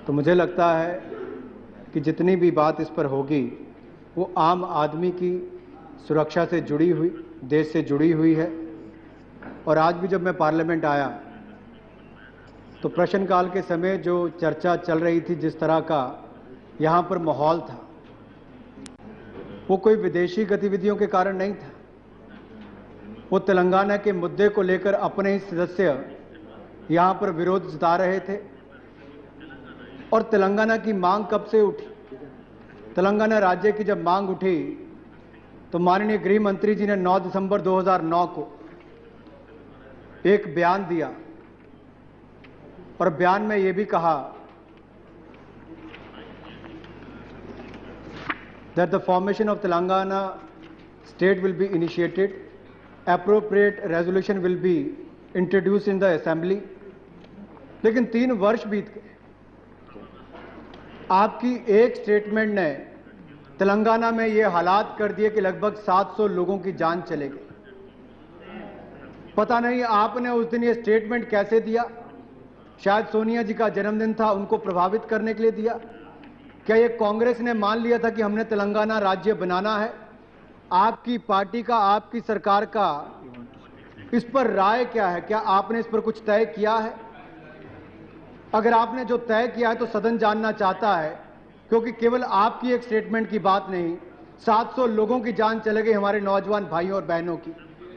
तो मुझे लगता है कि जितनी भी बात इस पर होगी वो आम आदमी की सुरक्षा से जुड़ी हुई, देश से जुड़ी हुई है। और आज भी जब मैं पार्लियामेंट आया तो प्रश्नकाल के समय जो चर्चा चल रही थी, जिस तरह का यहाँ पर माहौल था, वो कोई विदेशी गतिविधियों के कारण नहीं था। वो तेलंगाना के मुद्दे को लेकर अपने ही सदस्य यहाँ पर विरोध जता रहे थे। और तेलंगाना की मांग कब से उठी? तेलंगाना राज्य की जब मांग उठी तो माननीय गृह मंत्री जी ने 9 दिसंबर 2009 को एक बयान दिया और बयान में यह भी कहा that the formation of Telangana state will be initiated, appropriate resolution will be introduced in the assembly। लेकिन 3 वर्ष बीत गए, आपकी एक स्टेटमेंट ने तेलंगाना में ये हालात कर दिए कि लगभग 700 लोगों की जान चले गई। पता नहीं आपने उस दिन ये स्टेटमेंट कैसे दिया? शायद सोनिया जी का जन्मदिन था, उनको प्रभावित करने के लिए दिया। क्या ये कांग्रेस ने मान लिया था कि हमने तेलंगाना राज्य बनाना है? आपकी पार्टी का, आपकी सरकार का इस पर राय क्या है? क्या आपने इस पर कुछ तय किया है? अगर आपने जो तय किया है तो सदन जानना चाहता है, क्योंकि केवल आपकी एक स्टेटमेंट की बात नहीं, 700 लोगों की जान चले गई, हमारे नौजवान भाइयों और बहनों की।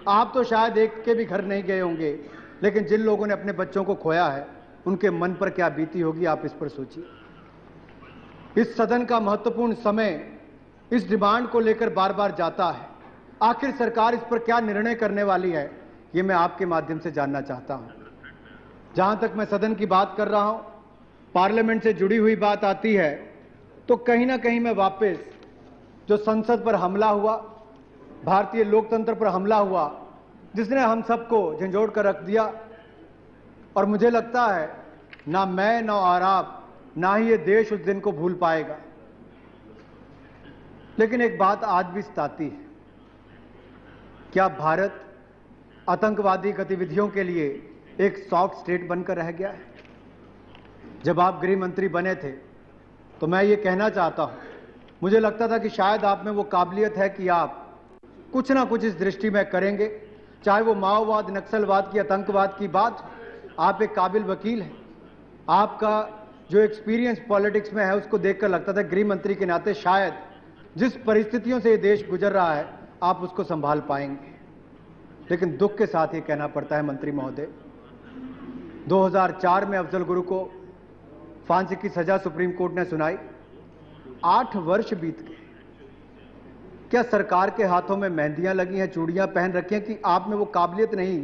आप तो शायद एक के भी घर नहीं गए होंगे, लेकिन जिन लोगों ने अपने बच्चों को खोया है उनके मन पर क्या बीती होगी, आप इस पर सोचिए। इस सदन का महत्वपूर्ण समय इस डिमांड को लेकर बार बार जाता है। आखिर सरकार इस पर क्या निर्णय करने वाली है, ये मैं आपके माध्यम से जानना चाहता हूं। जहां तक मैं सदन की बात कर रहा हूं, पार्लियामेंट से जुड़ी हुई बात आती है तो कहीं ना कहीं मैं वापस जो संसद पर हमला हुआ, भारतीय लोकतंत्र पर हमला हुआ, जिसने हम सबको झंझोड़ कर रख दिया, और मुझे लगता है ना मैं, ना और आप, ना ही ये देश उस दिन को भूल पाएगा। लेकिन एक बात आज भी सताती है, क्या भारत आतंकवादी गतिविधियों के लिए एक सॉफ्ट स्टेट बनकर रह गया है? जब आप गृह मंत्री बने थे तो मैं ये कहना चाहता हूं, मुझे लगता था कि शायद आप में वो काबिलियत है कि आप कुछ ना कुछ इस दृष्टि में करेंगे। चाहे वो माओवाद, नक्सलवाद की, आतंकवाद की बात, आप एक काबिल वकील हैं। आपका जो एक्सपीरियंस पॉलिटिक्स में है उसको देखकर लगता था गृह मंत्री के नाते शायद जिस परिस्थितियों से ये देश गुजर रहा है आप उसको संभाल पाएंगे। लेकिन दुख के साथ ये कहना पड़ता है मंत्री महोदय, 2004 में अफजल गुरु को फांसी की सजा सुप्रीम कोर्ट ने सुनाई, 8 वर्ष बीत गए। क्या सरकार के हाथों में मेहंदियां लगी हैं, चूड़ियां पहन रखी हैं कि आप में वो काबिलियत नहीं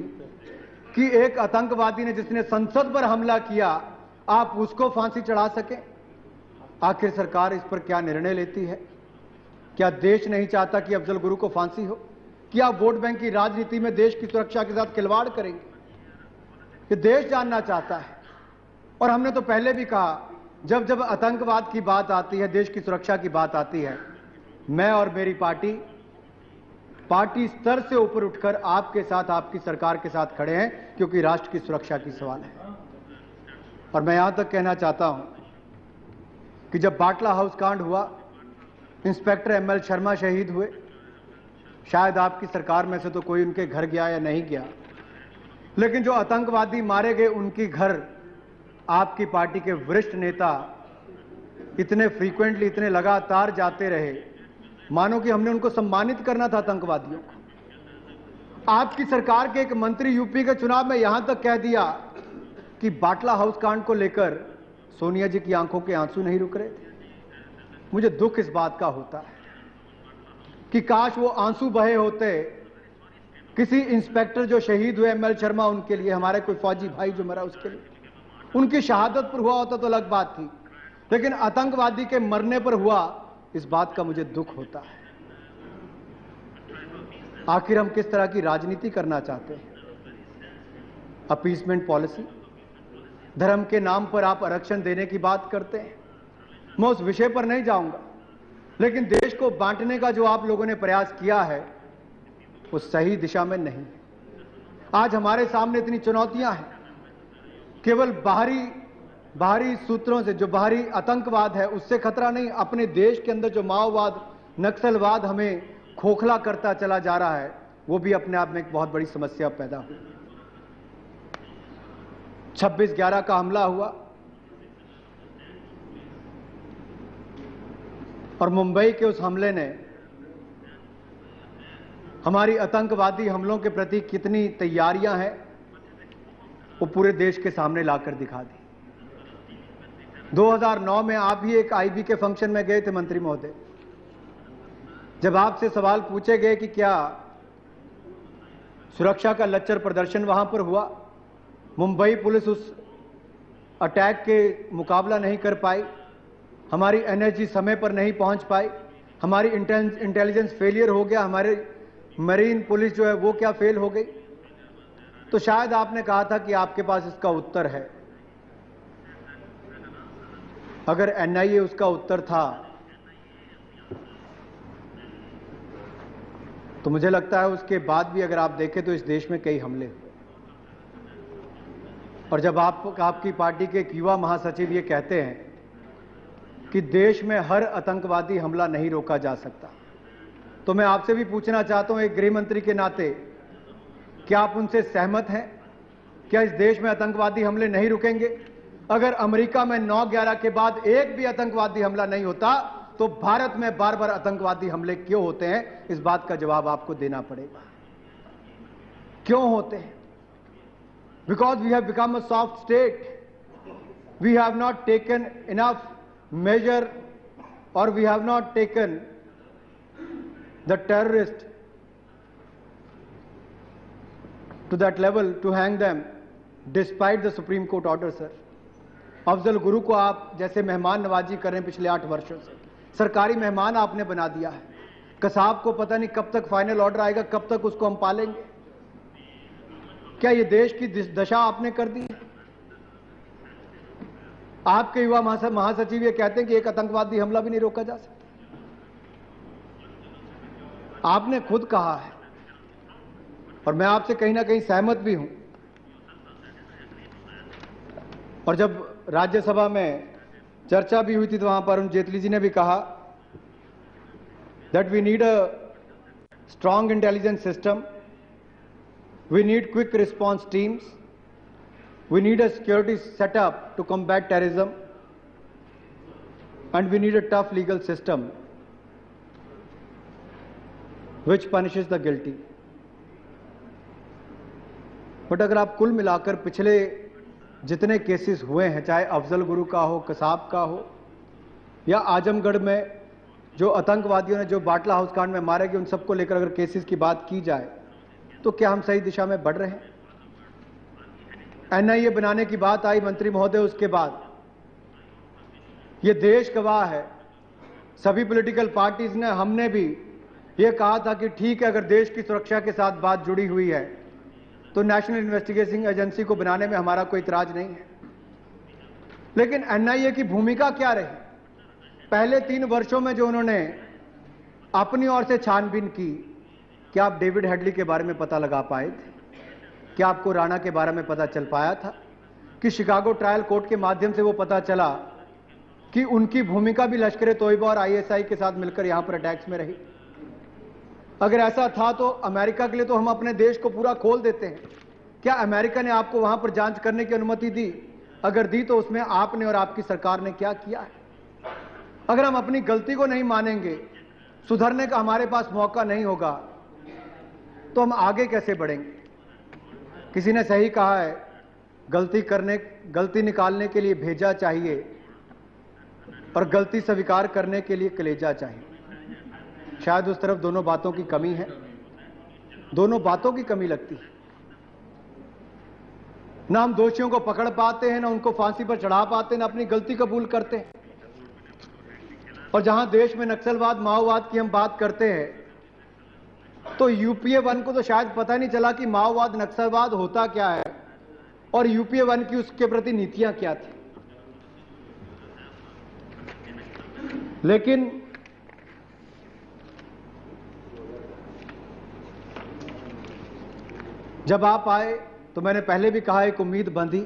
कि एक आतंकवादी ने जिसने संसद पर हमला किया आप उसको फांसी चढ़ा सकें? आखिर सरकार इस पर क्या निर्णय लेती है? क्या देश नहीं चाहता कि अफजल गुरु को फांसी हो? क्या वोट बैंक की राजनीति में देश की सुरक्षा के साथ खिलवाड़ करेंगे? ये देश जानना चाहता है। और हमने तो पहले भी कहा, जब जब आतंकवाद की बात आती है, देश की सुरक्षा की बात आती है, मैं और मेरी पार्टी स्तर से ऊपर उठकर आपके साथ, आपकी सरकार के साथ खड़े हैं, क्योंकि राष्ट्र की सुरक्षा की सवाल है। और मैं यहां तक कहना चाहता हूं कि जब बाटला हाउस कांड हुआ, इंस्पेक्टर एमएल शर्मा शहीद हुए, शायद आपकी सरकार में से तो कोई उनके घर गया या नहीं गया, लेकिन जो आतंकवादी मारे गए उनकी घर आपकी पार्टी के वरिष्ठ नेता इतने फ्रीक्वेंटली, इतने लगातार जाते रहे, मानो कि हमने उनको सम्मानित करना था आतंकवादियों को। आपकी सरकार के एक मंत्री यूपी के चुनाव में यहां तक कह दिया कि बाटला हाउस कांड को लेकर सोनिया जी की आंखों के आंसू नहीं रुक रहे थे। मुझे दुख इस बात का होता है कि काश वो आंसू बहे होते किसी इंस्पेक्टर जो शहीद हुए एमएल शर्मा, उनके लिए, हमारे कोई फौजी भाई जो मरा उसके लिए, उनकी शहादत पर हुआ होता तो अलग बात थी, लेकिन आतंकवादी के मरने पर हुआ, इस बात का मुझे दुख होता है। आखिर हम किस तरह की राजनीति करना चाहते हैं? अपीसमेंट पॉलिसी, धर्म के नाम पर आप आरक्षण देने की बात करते हैं। मैं उस विषय पर नहीं जाऊंगा, लेकिन देश को बांटने का जो आप लोगों ने प्रयास किया है वो सही दिशा में नहीं है। आज हमारे सामने इतनी चुनौतियां हैं, केवल बाहरी बाहरी सूत्रों से, जो बाहरी आतंकवाद है उससे खतरा नहीं, अपने देश के अंदर जो माओवाद नक्सलवाद हमें खोखला करता चला जा रहा है, वो भी अपने आप में एक बहुत बड़ी समस्या पैदा हुई। 26/11 का हमला हुआ और मुंबई के उस हमले ने हमारी आतंकवादी हमलों के प्रति कितनी तैयारियां हैं वो पूरे देश के सामने लाकर दिखा दी। 2009 में आप ही एक आईबी के फंक्शन में गए थे मंत्री महोदय, जब आपसे सवाल पूछे गए कि क्या सुरक्षा का लच्चर प्रदर्शन वहां पर हुआ, मुंबई पुलिस उस अटैक के मुकाबला नहीं कर पाई, हमारी एनएसजी समय पर नहीं पहुंच पाई, हमारी इंटेलिजेंस फेलियर हो गया, हमारे मरीन पुलिस जो है वो क्या फेल हो गई, तो शायद आपने कहा था कि आपके पास इसका उत्तर है। अगर एनआईए उसका उत्तर था तो मुझे लगता है उसके बाद भी अगर आप देखें तो इस देश में कई हमले हुए। और जब आपकी पार्टी के एक युवा महासचिव ये कहते हैं कि देश में हर आतंकवादी हमला नहीं रोका जा सकता, तो मैं आपसे भी पूछना चाहता हूं एक गृह मंत्री के नाते, क्या आप उनसे सहमत हैं? क्या इस देश में आतंकवादी हमले नहीं रुकेंगे? अगर अमेरिका में 9/11 के बाद एक भी आतंकवादी हमला नहीं होता तो भारत में बार बार आतंकवादी हमले क्यों होते हैं? इस बात का जवाब आपको देना पड़ेगा। क्यों होते हैं? Because we have become a soft state. We have not taken enough measure, or we have not taken the terrorist to that level to hang them despite the Supreme Court order, sir. Afzal Guru को आप जैसे मेहमान नवाजी कर रहे हैं पिछले 8 वर्षों से, सरकारी मेहमान आपने बना दिया है। कसाब को पता नहीं कब तक फाइनल ऑर्डर आएगा, कब तक उसको हम पालेंगे। क्या ये देश की दशा आपने कर दी? आपके युवा महासचिव ये कहते हैं कि एक आतंकवादी हमला भी नहीं रोका जा सकता। आपने खुद कहा है और मैं आपसे कहीं ना कहीं सहमत भी हूं। और जब राज्यसभा में चर्चा भी हुई थी तो वहां पर अरुण जेटली जी ने भी कहा that we need a strong intelligence system, we need quick response teams, we need a security setup to combat terrorism, and we need a tough legal system which punishes the guilty. But अगर आप कुल मिलाकर पिछले जितने cases हुए हैं, चाहे अफजल गुरु का हो, कसाब का हो, या आजमगढ़ में जो आतंकवादियों ने जो बाटला हाउस कांड में मारे गए, उन सबको लेकर अगर केसेस की बात की जाए तो क्या हम सही दिशा में बढ़ रहे हैं? एनआईए बनाने की बात आई मंत्री महोदय, उसके बाद ये देश गवाह है, सभी पॉलिटिकल पार्टीज ने, हमने भी ये कहा था कि ठीक है, अगर देश की सुरक्षा के साथ बात जुड़ी हुई है तो नेशनल इन्वेस्टिगेशन एजेंसी को बनाने में हमारा कोई इतराज नहीं है। लेकिन एनआईए की भूमिका क्या रही? पहले 3 वर्षों में जो उन्होंने अपनी ओर से छानबीन की, क्या आप डेविड हेडली के बारे में पता लगा पाए थे? क्या आपको राणा के बारे में पता चल पाया था कि शिकागो ट्रायल कोर्ट के माध्यम से वो पता चला कि उनकी भूमिका भी लश्कर तोयबा और आईएसआई के साथ मिलकर यहां पर अटैक्स में रही? अगर ऐसा था तो अमेरिका के लिए तो हम अपने देश को पूरा खोल देते हैं। क्या अमेरिका ने आपको वहां पर जांच करने की अनुमति दी? अगर दी तो उसमें आपने और आपकी सरकार ने क्या किया है? अगर हम अपनी गलती को नहीं मानेंगे, सुधरने का हमारे पास मौका नहीं होगा, तो हम आगे कैसे बढ़ेंगे? किसी ने सही कहा है, गलती निकालने के लिए भेजा चाहिए और गलती स्वीकार करने के लिए कलेजा चाहिए। शायद उस तरफ दोनों बातों की कमी है, दोनों बातों की कमी लगती है। ना हम दोषियों को पकड़ पाते हैं, ना उनको फांसी पर चढ़ा पाते हैं, ना अपनी गलती कबूल करते हैं। और जहां देश में नक्सलवाद माओवाद की हम बात करते हैं तो यूपीए 1 को तो शायद पता नहीं चला कि माओवाद नक्सलवाद होता क्या है और यूपीए 1 की उसके प्रति नीतियां क्या थी। लेकिन जब आप आए तो मैंने पहले भी कहा एक उम्मीद बंधी,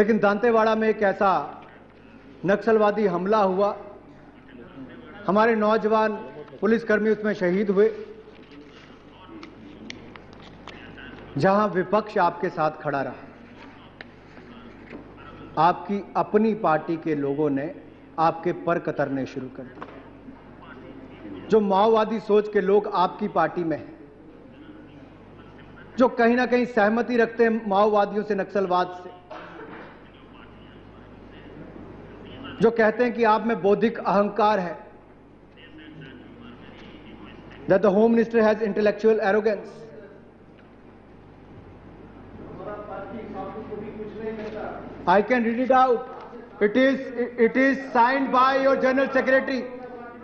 लेकिन दांतेवाड़ा में एक ऐसा नक्सलवादी हमला हुआ, हमारे नौजवान पुलिसकर्मी उसमें शहीद हुए, जहां विपक्ष आपके साथ खड़ा रहा। आपकी अपनी पार्टी के लोगों ने आपके पर कतरने शुरू कर दिए। जो माओवादी सोच के लोग आपकी पार्टी में हैं, जो कहीं ना कहीं सहमति रखते हैं माओवादियों से, नक्सलवाद से, जो कहते हैं कि आप में बौद्धिक अहंकार है, that the Home Minister has intellectual arrogance. I can read it out. It is signed by your General Secretary.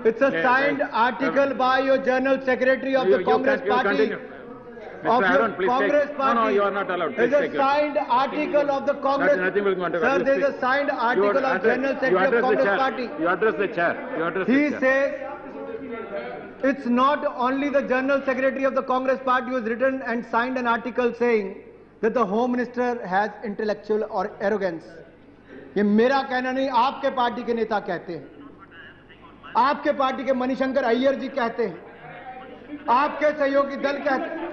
It's a signed article by your General Secretary of the Congress Party. Of your Congress Party. No, you are not allowed. There's a signed article of the Congress. Sir, there's a signed article of General Secretary of Congress Party. You address the chair. He says it's not only the General Secretary of the Congress Party who has written and signed an article saying that the Home Minister has intellectual or arrogance. ये मेरा कहना नहीं, आपके party के नेता कहते हैं, आपके पार्टी के मणिशंकर अय्यर जी कहते हैं, आपके सहयोगी दल कहते हैं।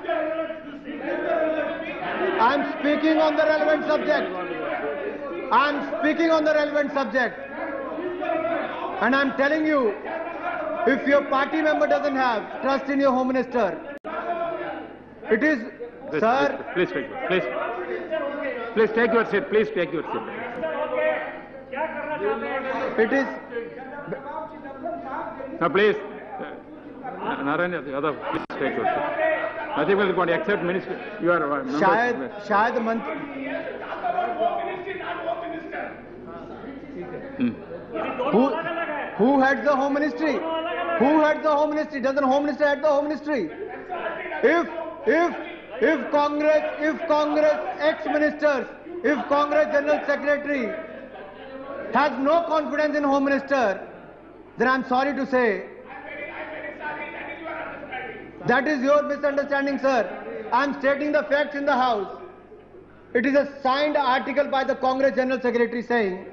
I am speaking on the relevant subject. I am speaking on the relevant subject. And I am telling you, if your party member doesn't have trust in your Home Minister, it is, sir. Please take your seat. Please take your seat. It is. No, please. Narayana Yadav, please take your seat. Nothing will go except minister. You are. शायद मंत्री. Who heads the Home Ministry? Who heads the Home Ministry? Doesn't the Home Minister head the Home Ministry? If Congress ex-ministers, if Congress General Secretary has no confidence in Home Minister, then I'm sorry to say, that is your misunderstanding, sir. I'm stating the facts in the House. It is a signed article by the Congress General Secretary saying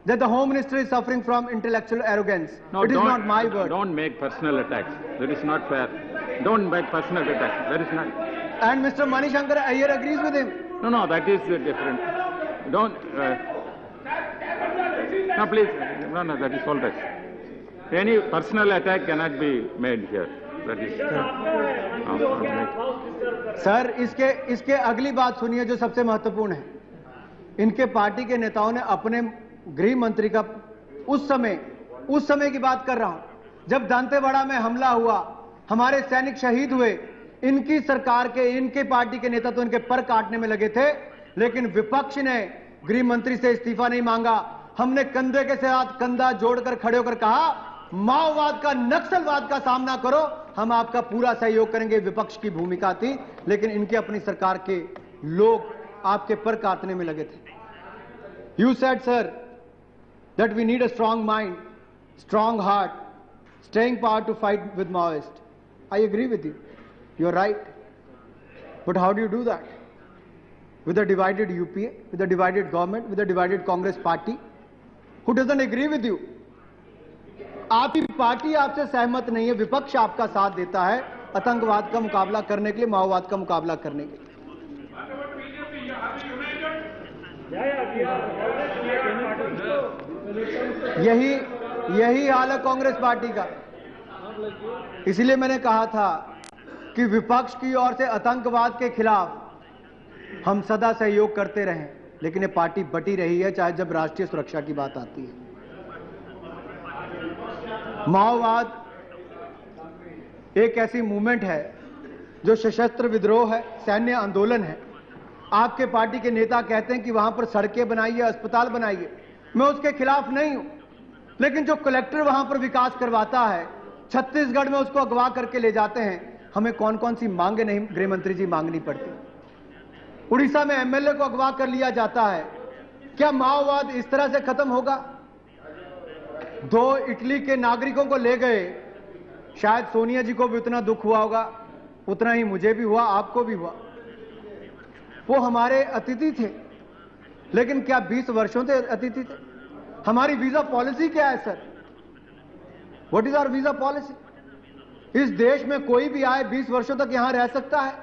that the Home Minister is suffering from intellectual arrogance. No, it is not my word. Don't make personal attacks. That is not fair. Don't make personal attacks. That is not. And Mr. Manishankar Iyer agrees with him. No, that is different. Don't. No, please. No, that is all right. Any personal attack cannot be made here. That is. Sir, इसके अगली बात सुनिए जो सबसे महत्वपूर्ण है। इनके party के नेताओं ने अपने गृह मंत्री का उस समय की बात कर रहा हूं, जब दांतेवाड़ा में हमला हुआ, हमारे सैनिक शहीद हुए, इनकी सरकार के, इनके पार्टी के नेता तो इनके पर काटने में लगे थे, लेकिन विपक्ष ने गृह मंत्री से इस्तीफा नहीं मांगा। हमने कंधे के साथ कंधा जोड़कर खड़े होकर कहा, माओवाद का, नक्सलवाद का सामना करो, हम आपका पूरा सहयोग करेंगे। विपक्ष की भूमिका थी, लेकिन इनके अपनी सरकार के लोग आपके पर काटने में लगे थे। You said, sir, that we need a strong mind, strong heart, staying power to fight with Maoists. I agree with you. You're right. But how do you do that? With a divided UPA, with a divided government, with a divided Congress party, who doesn't agree with you? आपकी party आपसे सहमत नहीं है, विपक्ष आपका साथ देता है आतंकवाद का मुकाबला करने के लिए, माओवाद का मुकाबला करने के लिए। यही हाल है कांग्रेस पार्टी का। इसलिए मैंने कहा था कि विपक्ष की ओर से आतंकवाद के खिलाफ हम सदा सहयोग करते रहें, लेकिन ये पार्टी बटी रही है, चाहे जब राष्ट्रीय सुरक्षा की बात आती है। माओवाद एक ऐसी मूवमेंट है जो सशस्त्र विद्रोह है, सैन्य आंदोलन है। आपके पार्टी के नेता कहते हैं कि वहां पर सड़कें बनाइए, अस्पताल बनाइए, मैं उसके खिलाफ नहीं हूं, लेकिन जो कलेक्टर वहां पर विकास करवाता है, छत्तीसगढ़ में उसको अगवा करके ले जाते हैं, हमें कौन कौन सी मांगे नहीं गृह मंत्री जी मांगनी पड़ती। उड़ीसा में एमएलए को अगवा कर लिया जाता है। क्या माओवाद इस तरह से खत्म होगा? 2 इटली के नागरिकों को ले गए, शायद सोनिया जी को भी उतना दुख हुआ होगा, उतना ही मुझे भी हुआ, आपको भी हुआ। वो हमारे अतिथि थे, लेकिन क्या 20 वर्षों से अतिथि थे? हमारी वीजा पॉलिसी क्या है sir? What is our visa policy? इस देश में कोई भी आए 20 वर्षों तक यहां रह सकता है।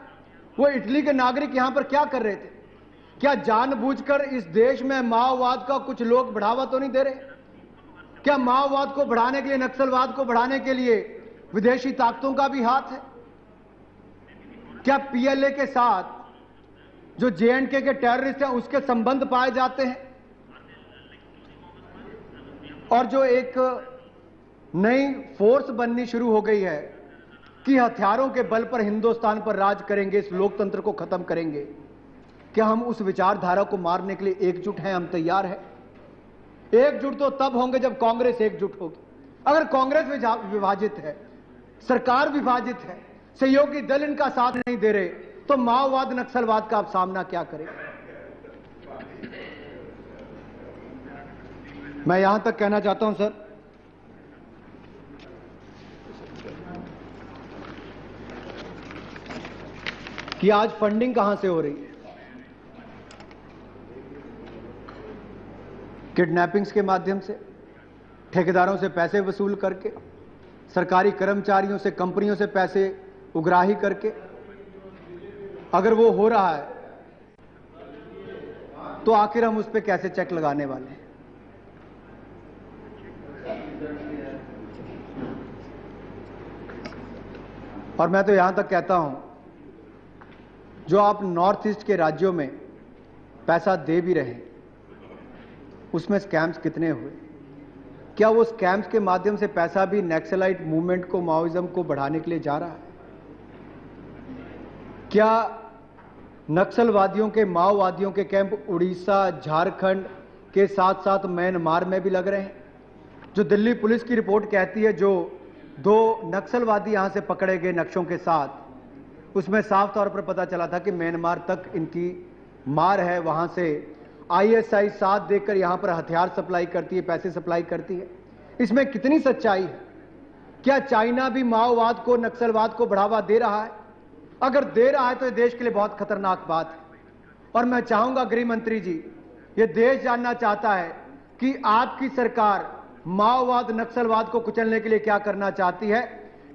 वो इटली के नागरिक यहां पर क्या कर रहे थे? क्या जानबूझकर इस देश में माओवाद का कुछ लोग बढ़ावा तो नहीं दे रहे? क्या माओवाद को बढ़ाने के लिए, नक्सलवाद को बढ़ाने के लिए विदेशी ताकतों का भी हाथ है? क्या पीएलए के साथ जो जेएंडके के टेररिस्ट हैं उसके संबंध पाए जाते हैं? और जो एक नई फोर्स बननी शुरू हो गई है कि हथियारों के बल पर हिंदुस्तान पर राज करेंगे, इस लोकतंत्र को खत्म करेंगे, क्या हम उस विचारधारा को मारने के लिए एकजुट हैं? हम तैयार हैं। एकजुट तो तब होंगे जब कांग्रेस एकजुट होगी। अगर कांग्रेस विभाजित है, सरकार विभाजित है, सहयोगी दल इनका साथ नहीं दे रहे, तो माओवाद नक्सलवाद का आप सामना क्या करें? मैं यहां तक कहना चाहता हूं सर कि आज फंडिंग कहां से हो रही है? किडनैपिंग्स के माध्यम से, ठेकेदारों से पैसे वसूल करके, सरकारी कर्मचारियों से, कंपनियों से पैसे उगराही करके। अगर वो हो रहा है तो आखिर हम उस पर कैसे चेक लगाने वाले हैं? और मैं तो यहां तक कहता हूं, जो आप नॉर्थ ईस्ट के राज्यों में पैसा दे भी रहे हैं, उसमें स्कैम्स कितने हुए? क्या वो स्कैम्स के माध्यम से पैसा भी नक्सलाइट मूवमेंट को, माओइज्म को बढ़ाने के लिए जा रहा है? क्या नक्सलवादियों के, माओवादियों के कैंप उड़ीसा, झारखंड के साथ साथ म्यांमार में भी लग रहे हैं? जो दिल्ली पुलिस की रिपोर्ट कहती है, जो 2 नक्सलवादी यहां से पकड़े गए नक्शों के साथ, उसमें साफ तौर पर पता चला था कि म्यांमार तक इनकी मार है। वहां से आईएसआई साथ देकर यहां पर हथियार सप्लाई करती है, पैसे सप्लाई करती है। इसमें कितनी सच्चाई है? क्या चाइना भी माओवाद को, नक्सलवाद को बढ़ावा दे रहा है? अगर दे रहा है तो यह देश के लिए बहुत खतरनाक बात है। और मैं चाहूंगा गृह मंत्री जी, यह देश जानना चाहता है कि आपकी सरकार माओवाद, नक्सलवाद को कुचलने के लिए क्या करना चाहती है?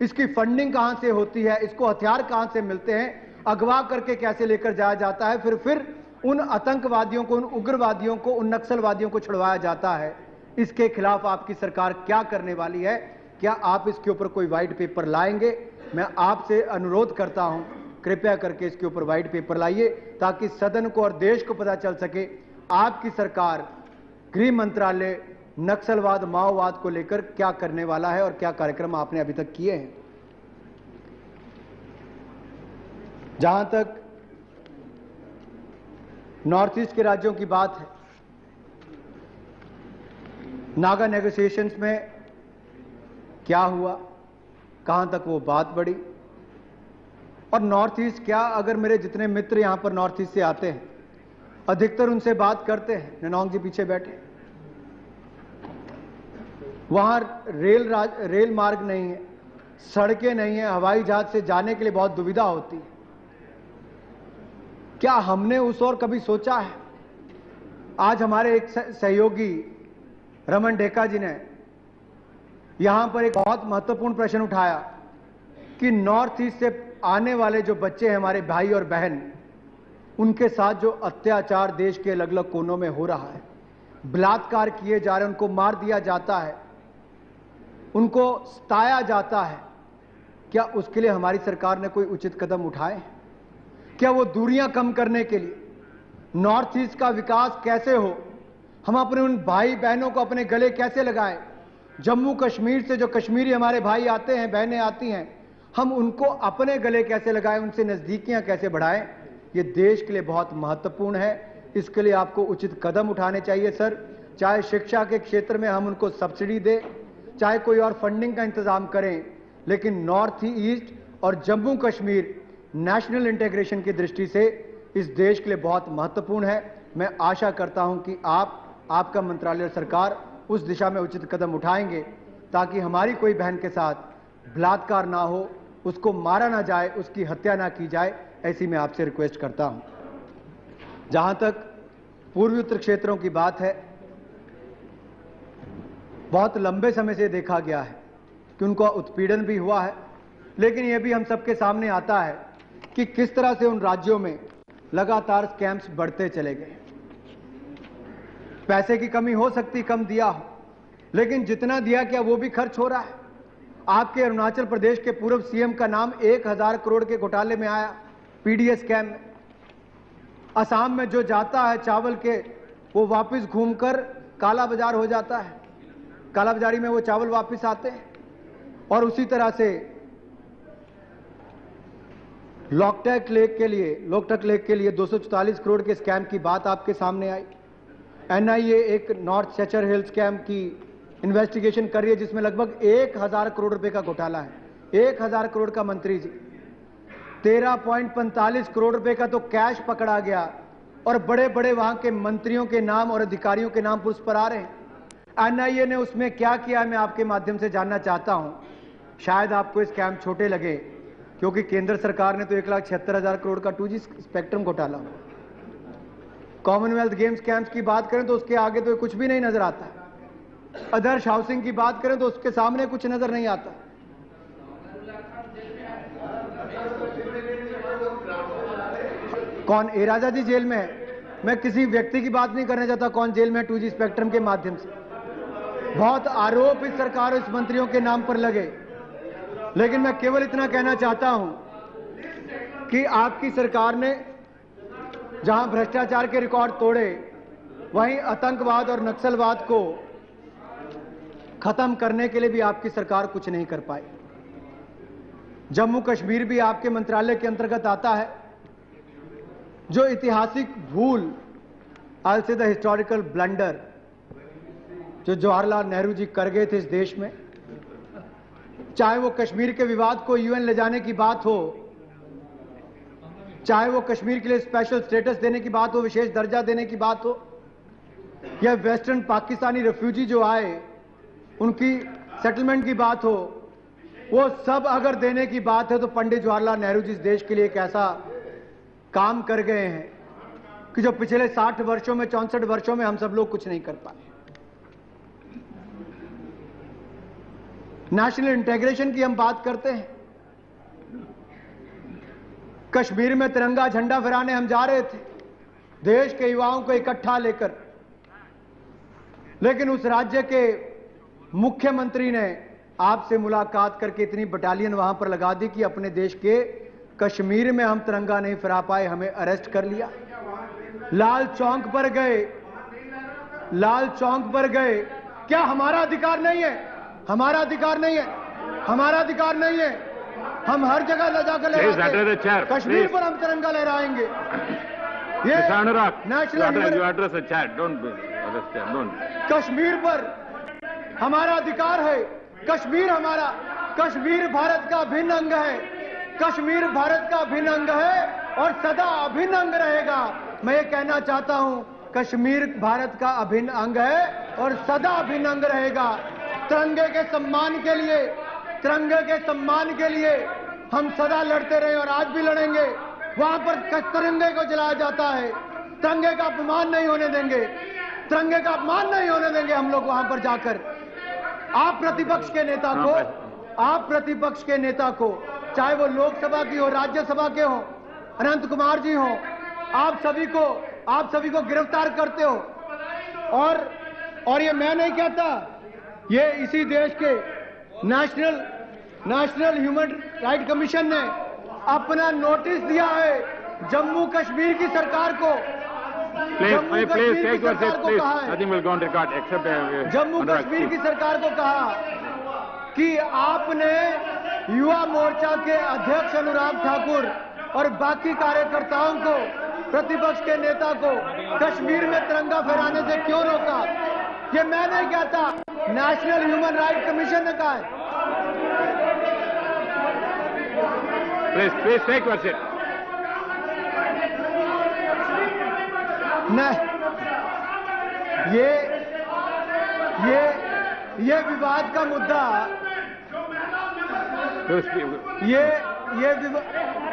इसकी फंडिंग कहां से होती है? इसको हथियार कहां से मिलते हैं? अगवा करके कैसे लेकर जाया जाता है? फिर उन आतंकवादियों को, उन उग्रवादियों को, उन नक्सलवादियों को छुड़वाया जाता है। इसके खिलाफ आपकी सरकार क्या करने वाली है? क्या आप इसके ऊपर कोई व्हाइट पेपर लाएंगे? मैं आपसे अनुरोध करता हूं, कृपया करके इसके ऊपर व्हाइट पेपर लाइए, ताकि सदन को और देश को पता चल सके आपकी सरकार, गृह मंत्रालय नक्सलवाद, माओवाद को लेकर क्या करने वाला है और क्या कार्यक्रम आपने अभी तक किए हैं। जहां तक नॉर्थ ईस्ट के राज्यों की बात है, नागा नेगोशिएशंस में क्या हुआ, कहां तक वो बात बढ़ी? और नॉर्थ ईस्ट क्या, अगर मेरे जितने मित्र यहां पर नॉर्थ ईस्ट से आते हैं, अधिकतर उनसे बात करते हैं, ननौंग जी पीछे बैठे, वहां रेल मार्ग नहीं है, सड़कें नहीं है, हवाई जहाज से जाने के लिए बहुत दुविधा होती है। क्या हमने उस ओर कभी सोचा है? आज हमारे एक सहयोगी रमन डेका जी ने यहां पर एक बहुत महत्वपूर्ण प्रश्न उठाया कि नॉर्थ ईस्ट से आने वाले जो बच्चे हैं, हमारे भाई और बहन, उनके साथ जो अत्याचार देश के अलग अलग कोनों में हो रहा है, बलात्कार किए जा रहे हैं, उनको मार दिया जाता है, उनको सताया जाता है, क्या उसके लिए हमारी सरकार ने कोई उचित कदम उठाए? क्या वो दूरियां कम करने के लिए, नॉर्थ ईस्ट का विकास कैसे हो, हम अपने उन भाई बहनों को अपने गले कैसे लगाएं? जम्मू कश्मीर से जो कश्मीरी हमारे भाई आते हैं, बहनें आती हैं, हम उनको अपने गले कैसे लगाएं, उनसे नजदीकियां कैसे बढ़ाएं? ये देश के लिए बहुत महत्वपूर्ण है। इसके लिए आपको उचित कदम उठाने चाहिए सर। चाहे शिक्षा के क्षेत्र में हम उनको सब्सिडी दें, चाहे कोई और फंडिंग का इंतजाम करें, लेकिन नॉर्थ ईस्ट और जम्मू कश्मीर नेशनल इंटीग्रेशन की दृष्टि से इस देश के लिए बहुत महत्वपूर्ण है। मैं आशा करता हूं कि आपका मंत्रालय और सरकार उस दिशा में उचित कदम उठाएंगे, ताकि हमारी कोई बहन के साथ बलात्कार ना हो, उसको मारा ना जाए, उसकी हत्या ना की जाए। ऐसी मैं आपसे रिक्वेस्ट करता हूं। जहां तक पूर्वी उत्तर क्षेत्रों की बात है, बहुत लंबे समय से देखा गया है कि उनका उत्पीड़न भी हुआ है, लेकिन यह भी हम सबके सामने आता है कि किस तरह से उन राज्यों में लगातार स्कैम्स बढ़ते चले गए। पैसे की कमी हो सकती, कम दिया हो, लेकिन जितना दिया क्या वो भी खर्च हो रहा है। आपके अरुणाचल प्रदेश के पूर्व सीएम का नाम 1000 करोड़ के घोटाले में आया, पीडीएस स्कैम में। असम में जो जाता है चावल के, वो वापस घूमकर काला बाजार हो जाता है, काला बाजारी में वो चावल वापस आते हैं। और उसी तरह से लोकटक लेक के लिए 244 करोड़ के स्कैम की बात आपके सामने आई। एनआईए एक नॉर्थ सेचर हिल स्कैम की इन्वेस्टिगेशन कर रही है, जिसमें लगभग 1000 करोड़ रुपए का घोटाला है। 1000 करोड़ का मंत्री जी, 13.45 करोड़ रुपए का तो कैश पकड़ा गया, और बड़े बड़े वहां के मंत्रियों के नाम और अधिकारियों के नाम उस पर आ रहे हैं। एनआईए ने उसमें क्या किया, मैं आपके माध्यम से जानना चाहता हूं। शायद आपको ये स्कैम छोटे लगे, क्योंकि केंद्र सरकार ने तो 1,76,000 करोड़ का 2G स्पेक्ट्रम घोटाला, कॉमनवेल्थ गेम्स स्कैम्स की बात करें तो उसके आगे तो कुछ भी नहीं नजर आता। आदर्श हाउसिंग की बात करें तो उसके सामने कुछ नजर नहीं आता। कौन ए राजा जी जेल में है? मैं किसी व्यक्ति की बात नहीं करना चाहता कौन जेल में है 2G स्पेक्ट्रम के माध्यम से। बहुत आरोप इस सरकार और इस मंत्रियों के नाम पर लगे, लेकिन मैं केवल इतना कहना चाहता हूं कि आपकी सरकार ने जहां भ्रष्टाचार के रिकॉर्ड तोड़े, वहीं आतंकवाद और नक्सलवाद को खत्म करने के लिए भी आपकी सरकार कुछ नहीं कर पाई। जम्मू कश्मीर भी आपके मंत्रालय के अंतर्गत आता है। जो ऐतिहासिक भूल, आई से द हिस्टोरिकल ब्लंडर, जो जवाहरलाल नेहरू जी कर गए थे इस देश में, चाहे वो कश्मीर के विवाद को यूएन ले जाने की बात हो, चाहे वो कश्मीर के लिए स्पेशल स्टेटस देने की बात हो, विशेष दर्जा देने की बात हो, या वेस्टर्न पाकिस्तानी रेफ्यूजी जो आए उनकी सेटलमेंट की बात हो, वो सब अगर देने की बात है तो पंडित जवाहरलाल नेहरू जी इस देश के लिए एक ऐसा काम कर गए हैं कि जो पिछले 60 वर्षों में, 64 वर्षों में हम सब लोग कुछ नहीं कर पाए। नेशनल इंटीग्रेशन की हम बात करते हैं, कश्मीर में तिरंगा झंडा फहराने हम जा रहे थे देश के युवाओं को इकट्ठा लेकर, लेकिन उस राज्य के मुख्यमंत्री ने आपसे मुलाकात करके इतनी बटालियन वहां पर लगा दी कि अपने देश के कश्मीर में हम तिरंगा नहीं फहरा पाए, हमें अरेस्ट कर लिया। लाल चौक पर गए, क्या हमारा अधिकार नहीं है? हमारा अधिकार नहीं है, हमारा अधिकार नहीं है। हम हर जगह ले जाकर लहराएंगे, कश्मीर पर हम तिरंगा लहराएंगे। ये कश्मीर पर हमारा अधिकार है, कश्मीर हमारा, कश्मीर भारत का अभिन्न अंग है, कश्मीर भारत का अभिन्न अंग है और सदा अभिन्न अंग रहेगा। मैं ये कहना चाहता हूं, कश्मीर भारत का अभिन्न अंग है और सदा अभिन्न अंग रहेगा। तिरंगे के सम्मान के लिए, तिरंगे के सम्मान के लिए हम सदा लड़ते रहे और आज भी लड़ेंगे। वहां पर तिरंगे को जलाया जाता है, तिरंगे का अपमान नहीं होने देंगे, तिरंगे का अपमान नहीं होने देंगे हम लोग वहां पर जाकर। आप प्रतिपक्ष के नेता को, चाहे वो लोकसभा की हो, राज्यसभा के हो, अनंत कुमार जी हो, आप सभी को गिरफ्तार करते हो। और ये मैं नहीं कहता, ये इसी देश के नेशनल ह्यूमन राइट कमीशन ने अपना नोटिस दिया है जम्मू कश्मीर की सरकार को। जम्मू कश्मीर की सरकार को कहा कि आपने युवा मोर्चा के अध्यक्ष अनुराग ठाकुर और बाकी कार्यकर्ताओं को, प्रतिपक्ष के नेता को कश्मीर में तिरंगा फहराने से क्यों रोका? ये मैं नहीं कहता, नेशनल ह्यूमन राइट कमीशन ने कहा है। Please take your seat. ये विवाद का मुद्दा,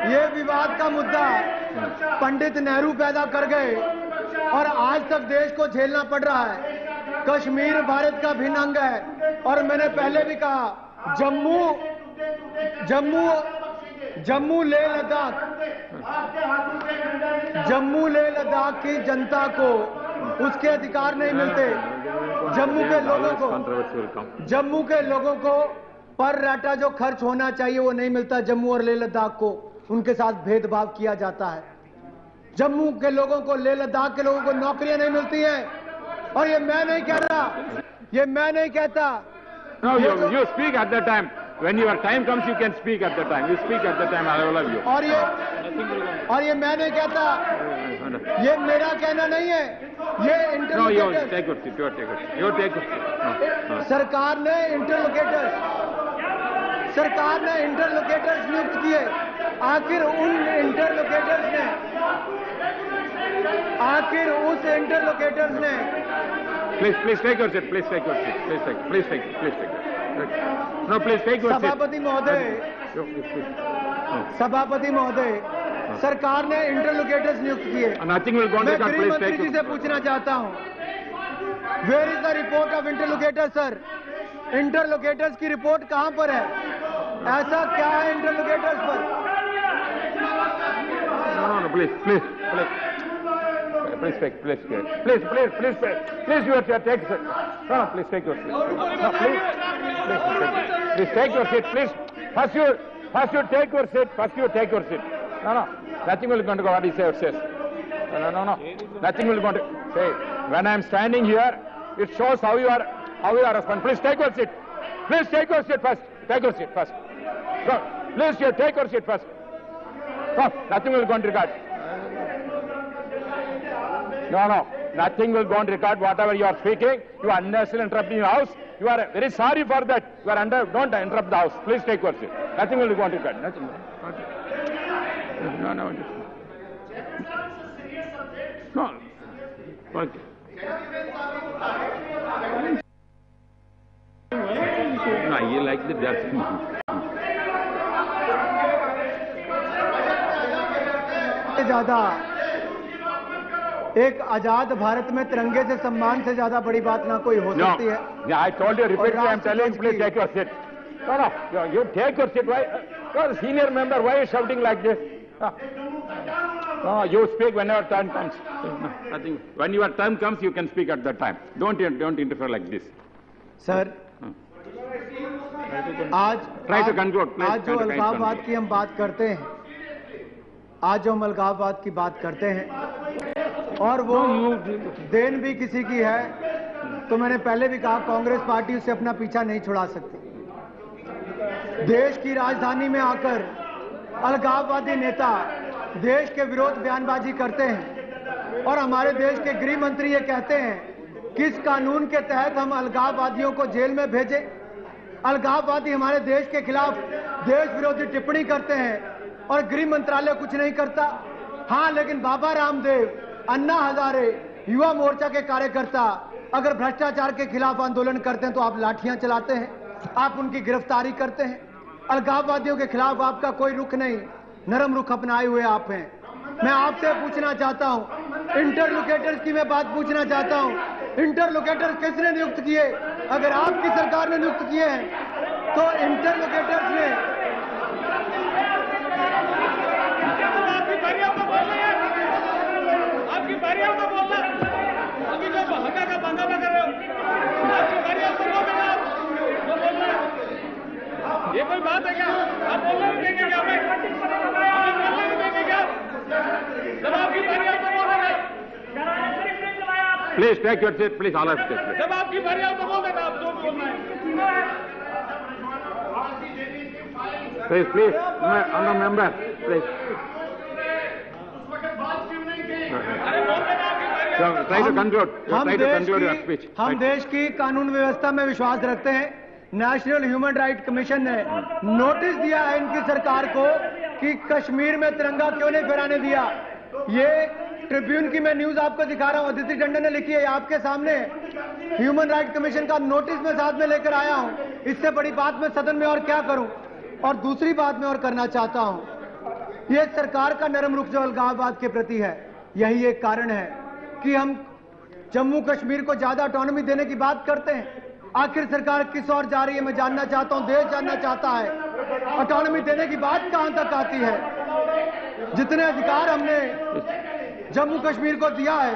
ये विवाद का मुद्दा पंडित नेहरू पैदा कर गए और आज तक देश को झेलना पड़ रहा है। कश्मीर भारत का भिन्न अंग है और मैंने पहले भी कहा, जम्मू लेह लद्दाख की जनता को उसके अधिकार नहीं मिलते। जम्मू के लोगों को पर राटा जो खर्च होना चाहिए वो नहीं मिलता। जम्मू और लेह लद्दाख को उनके साथ भेदभाव किया जाता है। जम्मू के लोगों को, लेह लद्दाख के लोगों को नौकरियां नहीं मिलती हैं। और ये मैं नहीं कह रहा, ये मैं नहीं कहता। No, you speak at the time. When your time comes, you can speak at the time. You speak at the time. I will love you. और ये मैं नहीं कहता, ये मेरा कहना नहीं है, ये No, you इंटरलोकेटर्स, take your seat. You take your seat. सरकार ने इंटरलोकेटर्स नियुक्त किए। आखिर उस इंटरलोकेटर्स ने Please take your seat. Please take your seat. Please take. No, please take your seat. सभापति महोदय, सरकार ने इंटरलोकेटर्स नियुक्त किए। Nothing will go on मैं record. गृह Please मंत्री take जी your से पूछना चाहता हूं, where is the report of interlocutor sir? Interlocutors की रिपोर्ट कहां पर है? ऐसा क्या है इंटरलोकेटर्स पर? No, please take. Please, you take. No, please take your seat. No, please take your seat. Please, first you take your seat. No, nothing will going to go. What he says. No. Nothing will going to say. When I am standing here, it shows how you are responding. Please take your seat. Please take your seat first. Take your seat first. No, please, you take your seat first. No, nothing will go on record. No, nothing will go on record. Whatever you are speaking, you are unnecessarily interrupting the house. You are very sorry for that. Don't interrupt the house. Please take your seat. Nothing will go on record. Nothing. No. Okay. No, you like the dust. ज्यादा एक आजाद भारत में तिरंगे से सम्मान से ज्यादा बड़ी बात ना कोई हो सकती है। Yeah, I told you repeatedly. I'm telling you, please take your seat. No, you take your seat. Why? You're a senior member. Why are you shouting like this? No, you speak whenever time comes. I think when your time comes, you can speak at that time. Don't interfere like this. Sir, Try to conclude. Please, आज जो अलगाववाद की हम बात करते हैं, आज जो हम अलगाववाद की बात करते हैं और वो देन भी किसी की है, तो मैंने पहले भी कहा कांग्रेस पार्टी उससे अपना पीछा नहीं छुड़ा सकती। देश की राजधानी में आकर अलगाववादी नेता देश के विरोध बयानबाजी करते हैं और हमारे देश के गृह मंत्री ये कहते हैं किस कानून के तहत हम अलगाववादियों को जेल में भेजें। अलगाववादी हमारे देश के खिलाफ देश विरोधी टिप्पणी करते हैं और गृह मंत्रालय कुछ नहीं करता। हाँ, लेकिन बाबा रामदेव, अन्ना हजारे, युवा मोर्चा के कार्यकर्ता अगर भ्रष्टाचार के खिलाफ आंदोलन करते हैं तो आप लाठियां चलाते हैं, आप उनकी गिरफ्तारी करते हैं। अलगाववादियों के खिलाफ आपका कोई रुख नहीं, नरम रुख अपनाए हुए आप हैं। मैं आपसे पूछना चाहता हूं, इंटरलोकेटर्स की मैं बात पूछना चाहता हूं, इंटरलोकेटर्स किसने नियुक्त किए? अगर आपकी सरकार ने नियुक्त किए हैं तो इंटरलोकेटर्स ने आपकी बारी आपको बोलना, अभी जो हंगा का बंगाना कर रहे हो, आपकी बारी आपको बोलना, वो बोलना। ये कोई बात है क्या? आप बोलने नहीं देंगे क्या? हमें बोलने नहीं देंगे क्या? जब आपकी बारी आपको बोलना है, Please take your seat. Please, all of you. जब आपकी बारी आपको बोलना है, आप जो भी बोलना है। Please, honourable member, please. So, try to conclude. Try to conclude your speech. हम देश की कानून व्यवस्था में विश्वास रखते हैं। नेशनल ह्यूमन राइट कमीशन ने नोटिस दिया है इनकी सरकार को कि कश्मीर में तिरंगा क्यों नहीं फहराने दिया। ये ट्रिब्यून की मैं न्यूज आपको दिखा रहा हूं, अदिति टंडन ने लिखी है आपके सामने। ह्यूमन राइट कमीशन का नोटिस मैं साथ में लेकर आया हूं। इससे बड़ी बात मैं सदन में और क्या करूं। और दूसरी बात मैं और करना चाहता हूं, ये सरकार का नरम रुख जो अलगाववाद के प्रति है, यही एक कारण है कि हम जम्मू कश्मीर को ज्यादा ऑटोनॉमी देने की बात करते हैं। आखिर सरकार किस ओर जा रही है, मैं जानना चाहता हूं, देश जानना चाहता है। ऑटोनॉमी देने की बात कहां तक आती है? जितने अधिकार हमने जम्मू कश्मीर को दिया है,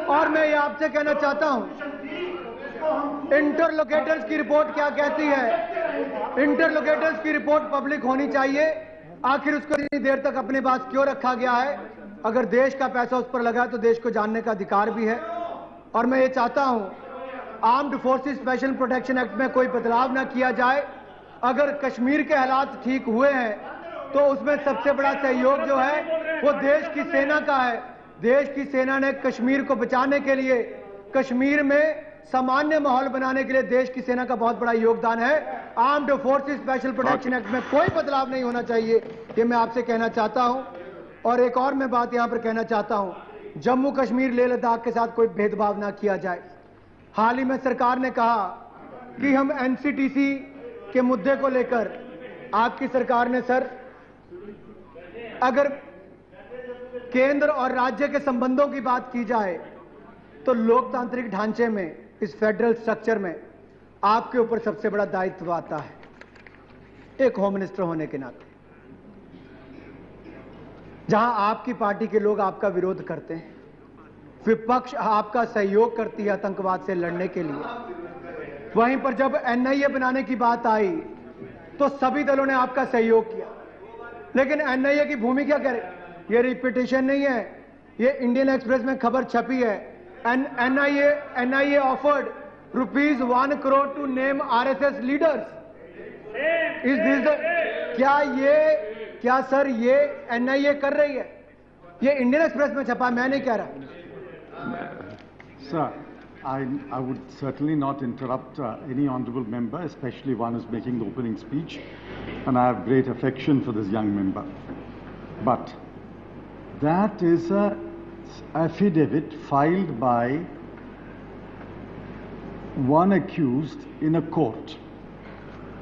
और मैं ये आपसे कहना चाहता हूं, इंटरलोकेटर्स की रिपोर्ट क्या कहती है? इंटरलोकेटर्स की रिपोर्ट पब्लिक होनी चाहिए। आखिर उसको इतनी देर तक अपने पास क्यों रखा गया है? अगर देश का पैसा उस पर लगा है तो देश को जानने का अधिकार भी है। और मैं ये चाहता हूं, armed forces special protection act में कोई बदलाव ना किया जाए। अगर कश्मीर के हालात ठीक हुए हैं तो उसमें सबसे बड़ा सहयोग जो है वो देश की सेना का है। देश की सेना ने कश्मीर को बचाने के लिए, कश्मीर में सामान्य माहौल बनाने के लिए देश की सेना का बहुत बड़ा योगदान है। Armed forces special protection act में कोई बदलाव नहीं होना चाहिए, ये मैं आपसे कहना चाहता हूं। और एक और मैं बात यहां पर कहना चाहता हूं, जम्मू कश्मीर लेह लद्दाख के साथ कोई भेदभाव ना किया जाए। हाल ही में सरकार ने कहा कि हम एनसीटीसी के मुद्दे को लेकर, आपकी सरकार ने सर, अगर केंद्र और राज्य के संबंधों की बात की जाए तो लोकतांत्रिक ढांचे में, इस फेडरल स्ट्रक्चर में आपके ऊपर सबसे बड़ा दायित्व आता है एक होम मिनिस्टर होने के नाते। जहां आपकी पार्टी के लोग आपका विरोध करते हैं, विपक्ष आपका सहयोग करती है आतंकवाद से लड़ने के लिए, वहीं पर जब एनआईए बनाने की बात आई तो सभी दलों ने आपका सहयोग किया। लेकिन एनआईए की भूमिका क्या है? ये रिपीटेशन नहीं है, ये इंडियन एक्सप्रेस में खबर छपी है। NIA offered ₹1 crore to name RSS leaders. Is this the, क्या सर ये एनआईए कर रही है? ये इंडियन एक्सप्रेस में छपा, मैं नहीं कह रहा। Sir, I would certainly not interrupt any honourable member, especially one who's making the opening speech, and I have great affection for this young member. But that is an affidavit filed by one accused in a court.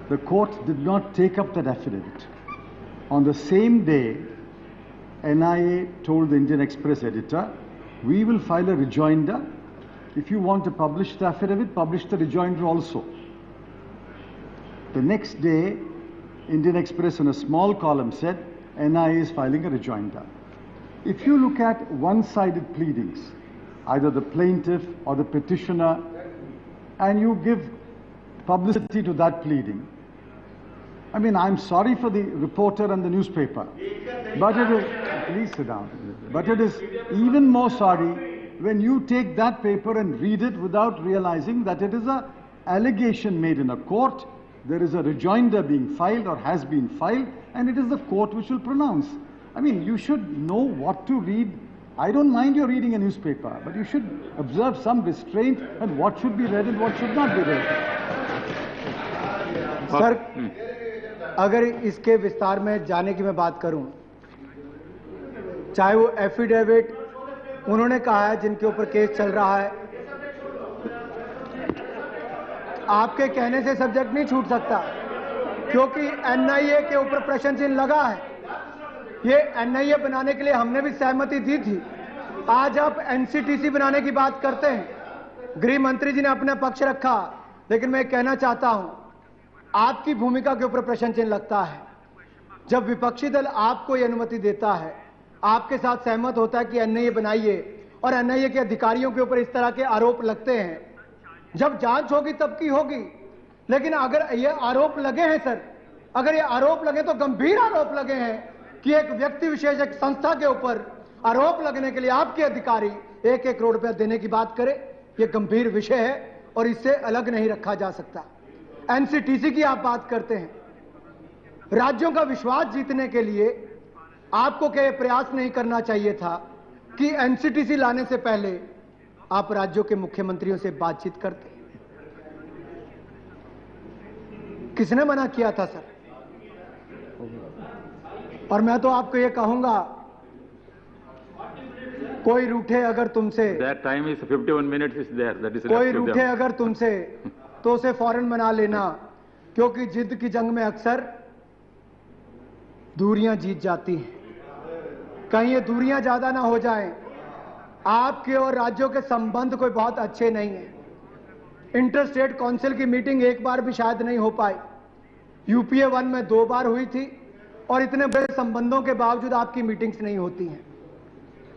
The court did not take up that affidavit. On the same day, NIA told the Indian Express editor, we will file a rejoinder. If you want to publish the affidavit, publish the rejoinder also. The next day, Indian Express in a small column said, NIA is filing a rejoinder. If you look at one-sided pleadings, either the plaintiff or the petitioner, and you give publicity to that pleading, I mean, I'm sorry for the reporter and the newspaper, but it is, please sit down, but it is even more sorry when you take that paper and read it without realizing that it is an allegation made in a court, there is a rejoinder being filed or has been filed, and it is the court which will pronounce. I mean, you should know what to read. I don't mind you reading a newspaper, but you should observe some restraint and what should be read and what should not be read. Sir, अगर इसके विस्तार में जाने की मैं बात करूं, चाहे वो एफिडेविट उन्होंने कहा है जिनके ऊपर केस चल रहा है, आपके कहने से सब्जेक्ट नहीं छूट सकता, क्योंकि एनआईए के ऊपर प्रश्न चिन्ह लगा है। ये एनआईए बनाने के लिए हमने भी सहमति दी थी। आज आप एनसीटीसी बनाने की बात करते हैं। गृह मंत्री जी ने अपना पक्ष रखा, लेकिन मैं कहना चाहता हूं, आपकी भूमिका के ऊपर प्रश्न चिन्ह लगता है। जब विपक्षी दल आपको यह अनुमति देता है, आपके साथ सहमत होता है कि एनआईए बनाइए, और एनआईए के अधिकारियों के ऊपर इस तरह के आरोप लगते हैं, जब जांच होगी तब की होगी। लेकिन अगर ये आरोप लगे हैं सर, अगर ये आरोप लगे तो गंभीर आरोप लगे हैं कि एक व्यक्ति विशेष, एक संस्था के ऊपर आरोप लगने के लिए आपके अधिकारी 1-1 करोड़ रुपया देने की बात करें, यह गंभीर विषय है और इससे अलग नहीं रखा जा सकता। एनसीटीसी की आप बात करते हैं, राज्यों का विश्वास जीतने के लिए आपको क्या यह प्रयास नहीं करना चाहिए था कि एनसीटीसी लाने से पहले आप राज्यों के मुख्यमंत्रियों से बातचीत करते? किसने मना किया था सर? और मैं तो आपको यह कहूंगा, कोई रूठे अगर तुमसे, That time is 51 minutes is there. That is कोई रूठे अगर तुमसे तो उसे फौरन मना लेना, क्योंकि जिद की जंग में अक्सर दूरियां जीत जाती हैं। कहीं ये दूरियां ज्यादा ना हो जाएं आपके और राज्यों के संबंध कोई बहुत अच्छे नहीं है। इंटर-स्टेट काउंसिल की मीटिंग एक बार भी शायद नहीं हो पाई। यूपीए 1 में 2 बार हुई थी और इतने बड़े संबंधों के बावजूद आपकी मीटिंग्स नहीं होती हैं।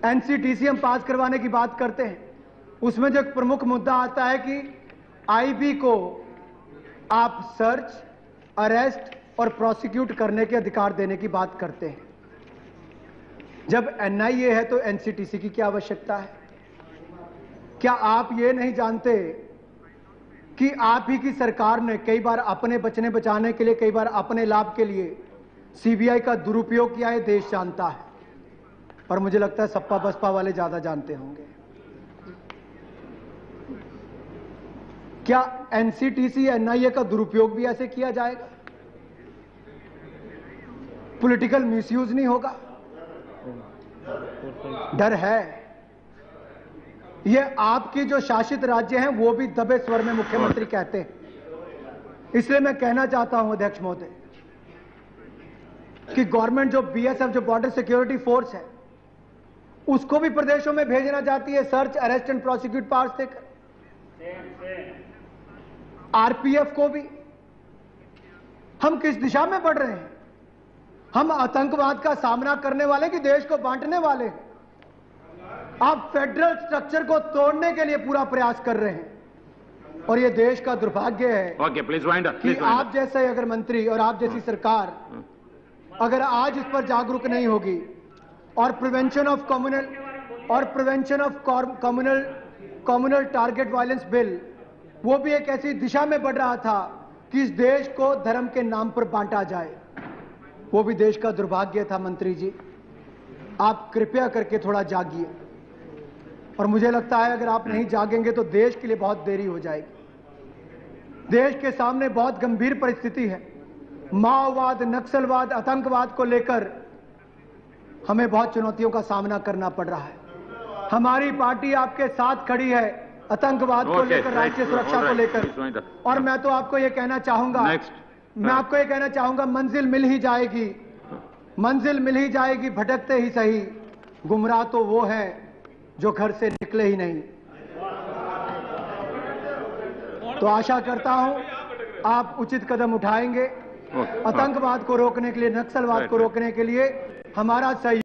एनसीटीसी हम पास करवाने की बात करते हैं, उसमें जो एक प्रमुख मुद्दा आता है कि आईबी को आप सर्च, अरेस्ट और प्रोसिक्यूट करने के अधिकार देने की बात करते हैं। जब एनआईए है तो एनसीटीसी की क्या आवश्यकता है? क्या आप ये नहीं जानते कि आप ही की सरकार ने कई बार अपने बचने बचाने के लिए, कई बार अपने लाभ के लिए सीबीआई का दुरुपयोग किया है? देश जानता है, पर मुझे लगता है सपा बसपा वाले ज्यादा जानते होंगे। क्या एनसीटीसी एनआईए का दुरुपयोग भी ऐसे किया जाएगा? पॉलिटिकल मिसयूज नहीं होगा? डर है। ये आपकी जो शासित राज्य हैं वो भी दबे स्वर में मुख्यमंत्री कहते हैं। इसलिए मैं कहना चाहता हूं अध्यक्ष महोदय कि गवर्नमेंट जो बीएसएफ, जो बॉर्डर सिक्योरिटी फोर्स है, उसको भी प्रदेशों में भेजना चाहती है search, arrest and prosecute powers देकर। आरपीएफ को भी। हम किस दिशा में बढ़ रहे हैं? हम आतंकवाद का सामना करने वाले कि देश को बांटने वाले? आप फेडरल स्ट्रक्चर को तोड़ने के लिए पूरा प्रयास कर रहे हैं और यह देश का दुर्भाग्य है कि आप जैसे अगर मंत्री और आप जैसी सरकार अगर आज इस पर जागरूक नहीं होगी और prevention of communal target violence bill, वो भी एक ऐसी दिशा में बढ़ रहा था कि इस देश को धर्म के नाम पर बांटा जाए, वो भी देश का दुर्भाग्य था। मंत्री जी, आप कृपया करके थोड़ा जागिए। और मुझे लगता है अगर आप नहीं जागेंगे तो देश के लिए बहुत देरी हो जाएगी। देश के सामने बहुत गंभीर परिस्थिति है। माओवाद, नक्सलवाद, आतंकवाद को लेकर हमें बहुत चुनौतियों का सामना करना पड़ रहा है। हमारी पार्टी आपके साथ खड़ी है आतंकवाद को लेकर, राष्ट्रीय सुरक्षा को लेकर। और मैं तो आपको यह कहना चाहूंगा, मंजिल मिल ही जाएगी, मंजिल मिल ही जाएगी, भटकते ही सही। गुमराह तो वो है जो घर से निकले ही नहीं। तो आशा करता हूं आप उचित कदम उठाएंगे आतंकवाद को रोकने के लिए, नक्सलवाद को रोकने के लिए। हमारा सहयोग